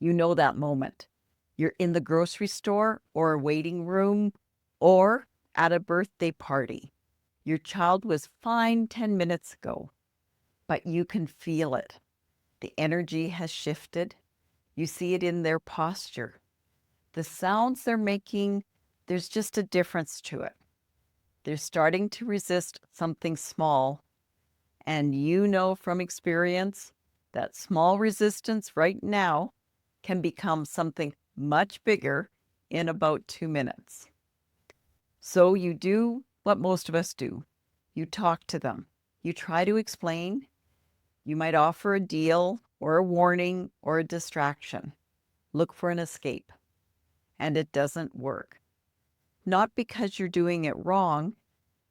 You know that moment. You're in the grocery store or a waiting room or at a birthday party. Your child was fine 10 minutes ago, but you can feel it. The energy has shifted. You see it in their posture. The sounds they're making, there's just a difference to it. They're starting to resist something small. And you know from experience that small resistance right now can become something much bigger in about 2 minutes. So you do what most of us do. You talk to them. You try to explain. You might offer a deal or a warning or a distraction. Look for an escape. And it doesn't work. Not because you're doing it wrong,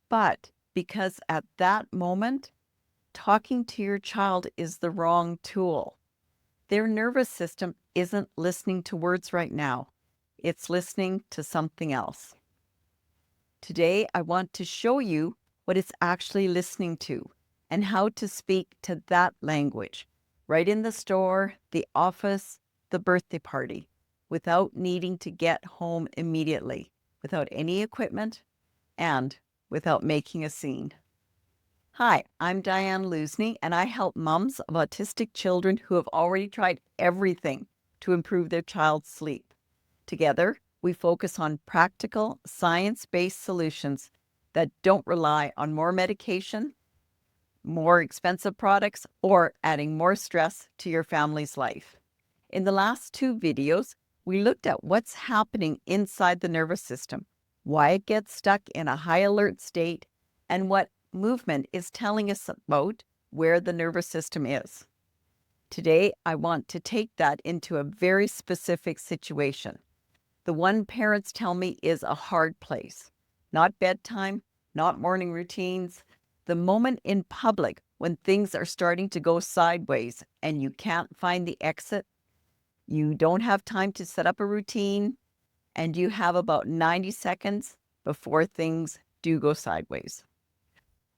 but because at that moment, talking to your child is the wrong tool. Their nervous system isn't listening to words right now. It's listening to something else. Today, I want to show you what it's actually listening to and how to speak to that language right in the store, the office, the birthday party, without needing to get home immediately, without any equipment, and without making a scene. Hi, I'm Diane Luzny, and I help moms of autistic children who have already tried everything to improve their child's sleep. Together, we focus on practical, science-based solutions that don't rely on more medication, more expensive products, or adding more stress to your family's life. In the last 2 videos, we looked at what's happening inside the nervous system, why it gets stuck in a high alert state, and what movement is telling us about where the nervous system is. Today, I want to take that into a very specific situation. The one parents tell me is a hard place. Not bedtime, not morning routines, the moment in public when things are starting to go sideways and you can't find the exit, you don't have time to set up a routine, and you have about 90 seconds before things do go sideways.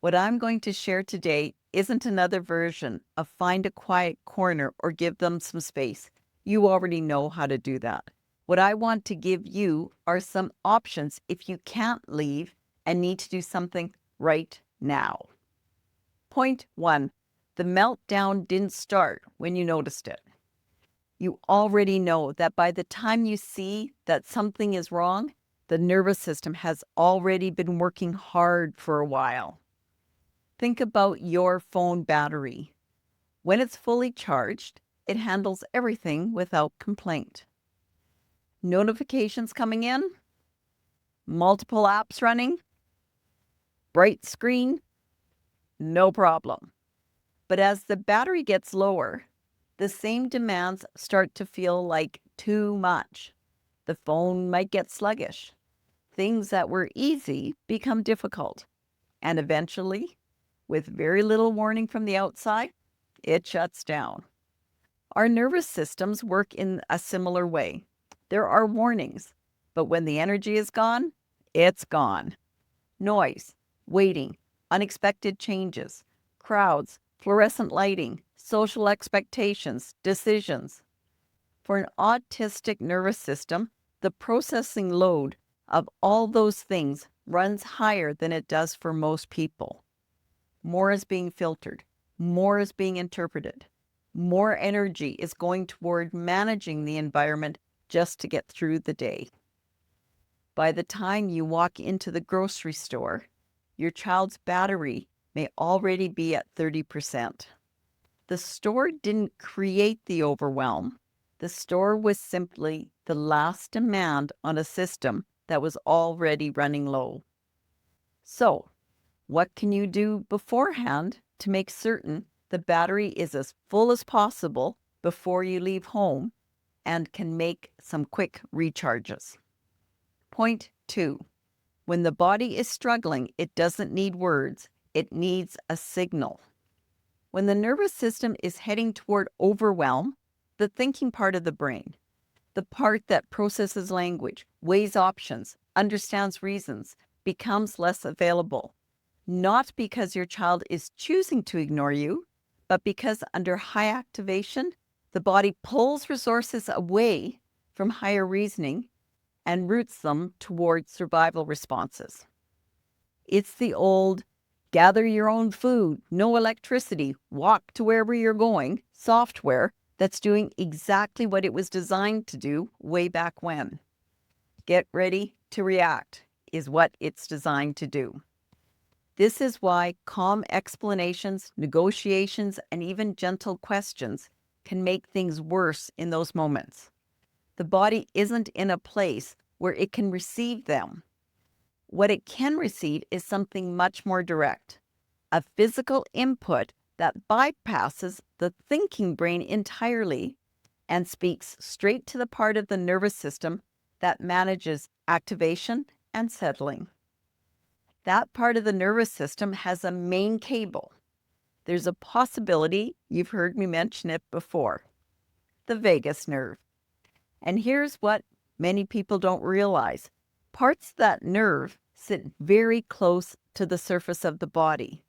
What I'm going to share today isn't another version of find a quiet corner or give them some space. You already know how to do that. What I want to give you are some options if you can't leave and need to do something right now. Point 1, the meltdown didn't start when you noticed it. You already know that by the time you see that something is wrong, the nervous system has already been working hard for a while. Think about your phone battery. When it's fully charged, it handles everything without complaint. Notifications coming in, multiple apps running, bright screen, no problem. But as the battery gets lower, the same demands start to feel like too much. The phone might get sluggish. Things that were easy become difficult. And eventually, with very little warning from the outside, it shuts down. Our nervous systems work in a similar way. There are warnings, but when the energy is gone, it's gone. Noise, waiting, unexpected changes, crowds, fluorescent lighting, social expectations, decisions. For an autistic nervous system, the processing load of all those things runs higher than it does for most people. More is being filtered, more is being interpreted, more energy is going toward managing the environment just to get through the day. By the time you walk into the grocery store, your child's battery may already be at 30%. The store didn't create the overwhelm. The store was simply the last demand on a system that was already running low. So, what can you do beforehand to make certain the battery is as full as possible before you leave home and can make some quick recharges? Point 2. When the body is struggling, it doesn't need words, it needs a signal. When the nervous system is heading toward overwhelm, the thinking part of the brain, the part that processes language, weighs options, understands reasons, becomes less available. Not because your child is choosing to ignore you, but because under high activation, The body pulls resources away from higher reasoning and routes them towards survival responses. It's the old gather your own food, no electricity, walk to wherever you're going software that's doing exactly what it was designed to do way back when. Get ready to react is what it's designed to do. This is why calm explanations, negotiations, and even gentle questions can make things worse in those moments. The body isn't in a place where it can receive them. What it can receive is something much more direct, a physical input that bypasses the thinking brain entirely and speaks straight to the part of the nervous system that manages activation and settling. That part of the nervous system has a main cable. There's a possibility, you've heard me mention it before, the vagus nerve. And here's what many people don't realize. Parts of that nerve sit very close to the surface of the body.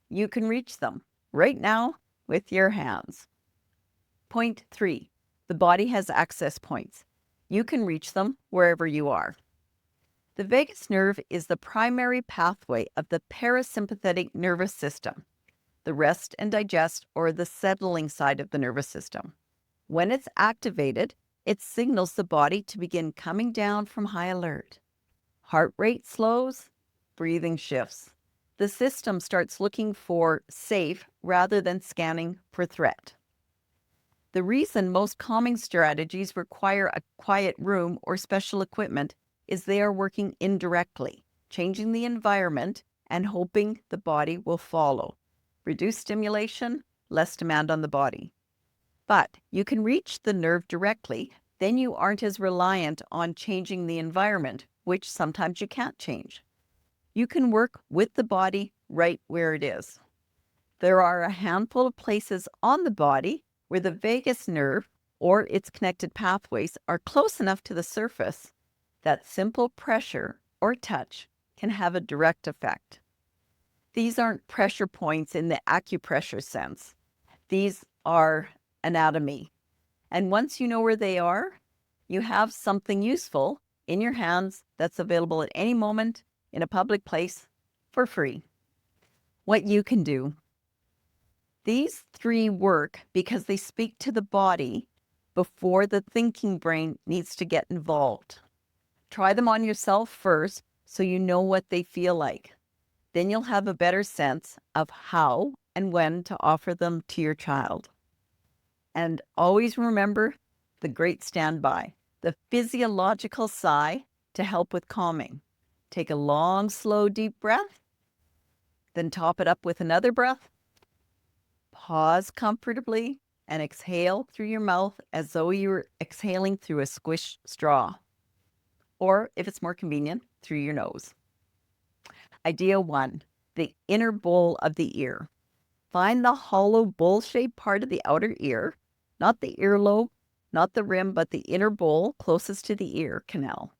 You can reach them right now with your hands. Point 3. The body has access points. You can reach them wherever you are. The vagus nerve is the primary pathway of the parasympathetic nervous system, the rest and digest or the settling side of the nervous system. When it's activated, it signals the body to begin coming down from high alert. Heart rate slows, breathing shifts. The system starts looking for safe rather than scanning for threat. The reason most calming strategies require a quiet room or special equipment is they are working indirectly, changing the environment and hoping the body will follow. Reduce stimulation, less demand on the body. But you can reach the nerve directly, then you aren't as reliant on changing the environment, which sometimes you can't change. You can work with the body right where it is. There are a handful of places on the body where the vagus nerve or its connected pathways are close enough to the surface that simple pressure or touch can have a direct effect. These aren't pressure points in the acupressure sense. These are anatomy. And once you know where they are, you have something useful in your hands that's available at any moment in a public place for free. What you can do. These 3 work because they speak to the body before the thinking brain needs to get involved. Try them on yourself first so you know what they feel like. Then you'll have a better sense of how and when to offer them to your child. And always remember the great standby, the physiological sigh to help with calming. Take a long, slow, deep breath, then top it up with another breath. Pause comfortably and exhale through your mouth as though you were exhaling through a squished straw. Or, if it's more convenient, through your nose. Idea 1, the inner bowl of the ear. Find the hollow bowl-shaped part of the outer ear, not the earlobe, not the rim, but the inner bowl closest to the ear canal.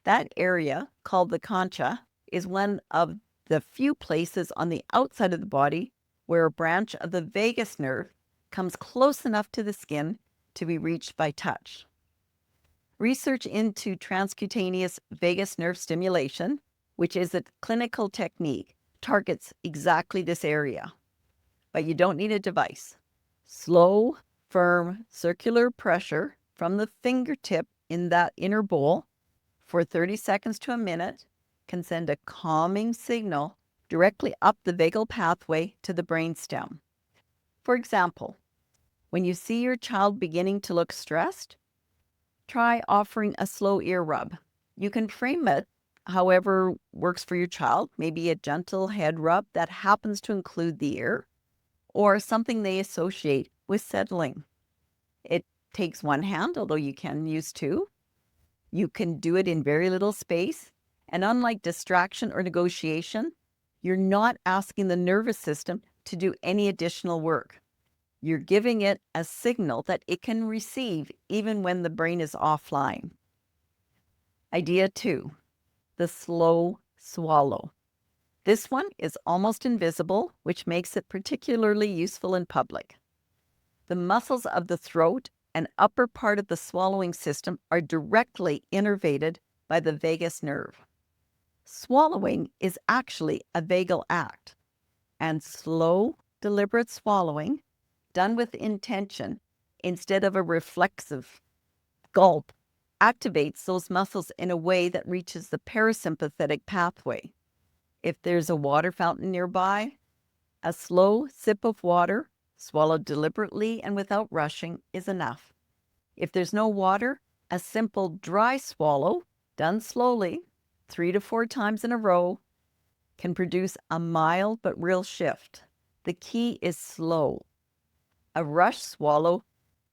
That area, called the concha, is one of the few places on the outside of the body where a branch of the vagus nerve comes close enough to the skin to be reached by touch. Research into transcutaneous vagus nerve stimulation, which is a clinical technique, targets exactly this area. But you don't need a device. Slow, firm, circular pressure from the fingertip in that inner bowl for 30 seconds to a minute can send a calming signal directly up the vagal pathway to the brainstem. For example, when you see your child beginning to look stressed, try offering a slow ear rub. You can frame it however works for your child, maybe a gentle head rub that happens to include the ear, or something they associate with settling. It takes one hand, although you can use 2. You can do it in very little space, and unlike distraction or negotiation, you're not asking the nervous system to do any additional work. You're giving it a signal that it can receive even when the brain is offline. Idea 2, the slow swallow. This one is almost invisible, which makes it particularly useful in public. The muscles of the throat and upper part of the swallowing system are directly innervated by the vagus nerve. Swallowing is actually a vagal act, and slow, deliberate swallowing, done with intention instead of a reflexive gulp, activates those muscles in a way that reaches the parasympathetic pathway. If there's a water fountain nearby, a slow sip of water, swallowed deliberately and without rushing, is enough. If there's no water, a simple dry swallow, done slowly, 3 to 4 times in a row, can produce a mild but real shift. The key is slow. A rush swallow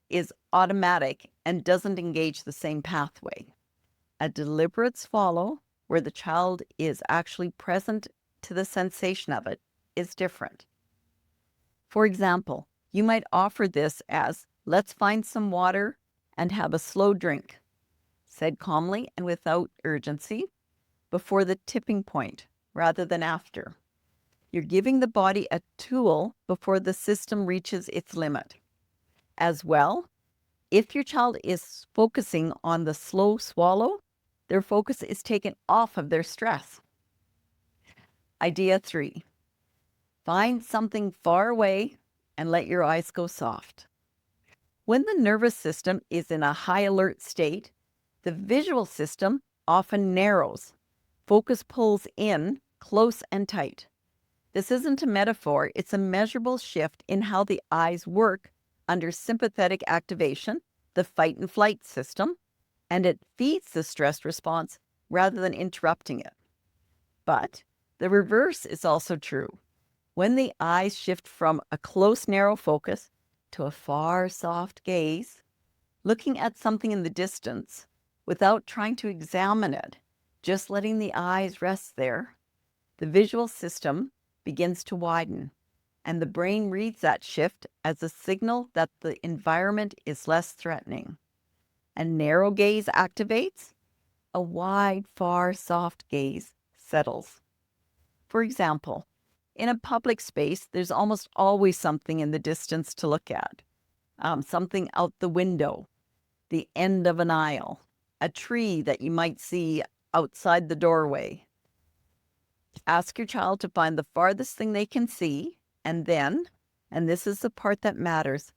is automatic and doesn't engage the same pathway. A deliberate swallow, where the child is actually present to the sensation of it, is different. For example, you might offer this as, "Let's find some water and have a slow drink," said calmly and without urgency, before the tipping point rather than after. You're giving the body a tool before the system reaches its limit. As well, if your child is focusing on the slow swallow, their focus is taken off of their stress. Idea 3. Find something far away and let your eyes go soft. When the nervous system is in a high alert state, the visual system often narrows. Focus pulls in close and tight. This isn't a metaphor, it's a measurable shift in how the eyes work under sympathetic activation, the fight and flight system, and it feeds the stress response rather than interrupting it. But the reverse is also true. When the eyes shift from a close, narrow focus to a far, soft gaze, looking at something in the distance without trying to examine it, just letting the eyes rest there, the visual system begins to widen, and the brain reads that shift as a signal that the environment is less threatening. A narrow gaze activates, a wide, far, soft gaze settles. For example, in a public space, there's almost always something in the distance to look at. Something out the window, the end of an aisle, a tree that you might see outside the doorway. Ask your child to find the farthest thing they can see, and then, and this is the part that matters,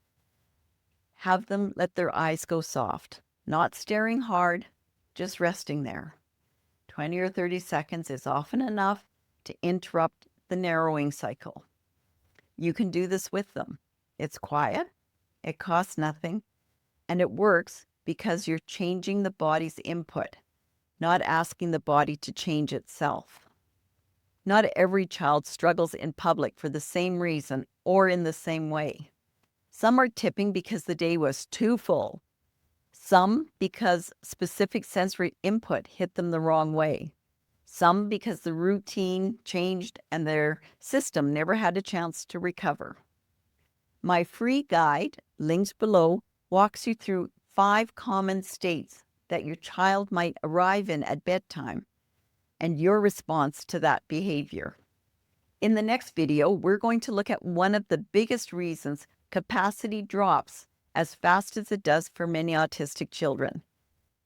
have them let their eyes go soft, not staring hard, just resting there. 20 or 30 seconds is often enough to interrupt the narrowing cycle. You can do this with them. It's quiet, it costs nothing, and it works because you're changing the body's input, not asking the body to change itself. Not every child struggles in public for the same reason or in the same way. Some are tipping because the day was too full. Some because specific sensory input hit them the wrong way. Some because the routine changed and their system never had a chance to recover. My free guide, links below, walks you through 5 common states that your child might arrive in at bedtime and your response to that behavior. In the next video, we're going to look at one of the biggest reasons capacity drops as fast as it does for many autistic children.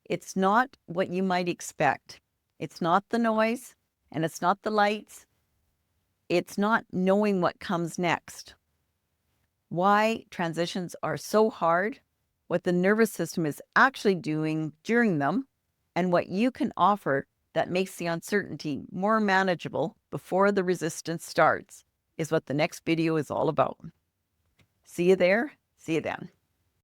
It's not what you might expect. It's not the noise, and it's not the lights. It's not knowing what comes next. Why transitions are so hard, what the nervous system is actually doing during them, and what you can offer that makes the uncertainty more manageable before the resistance starts is what the next video is all about. See you there. See you then.